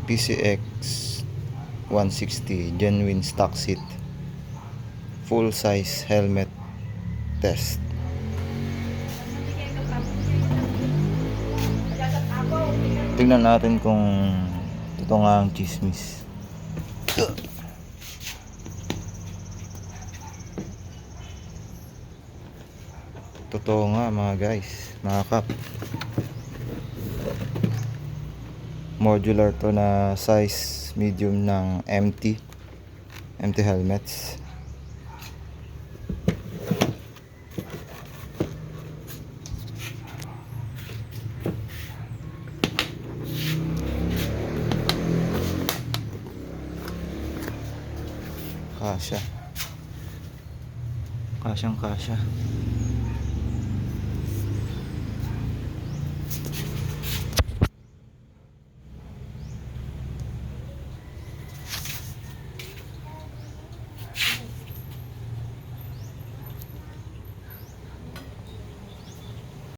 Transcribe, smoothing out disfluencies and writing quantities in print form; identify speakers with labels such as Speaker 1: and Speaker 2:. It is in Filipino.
Speaker 1: PCX 160 genuine stock seat, full size helmet test. Tingnan natin kung ito nga ang chismis. Totoo nga mga guys, mga kap. Modular to na size medium ng MT helmets. Kasya. Kasyang kasya.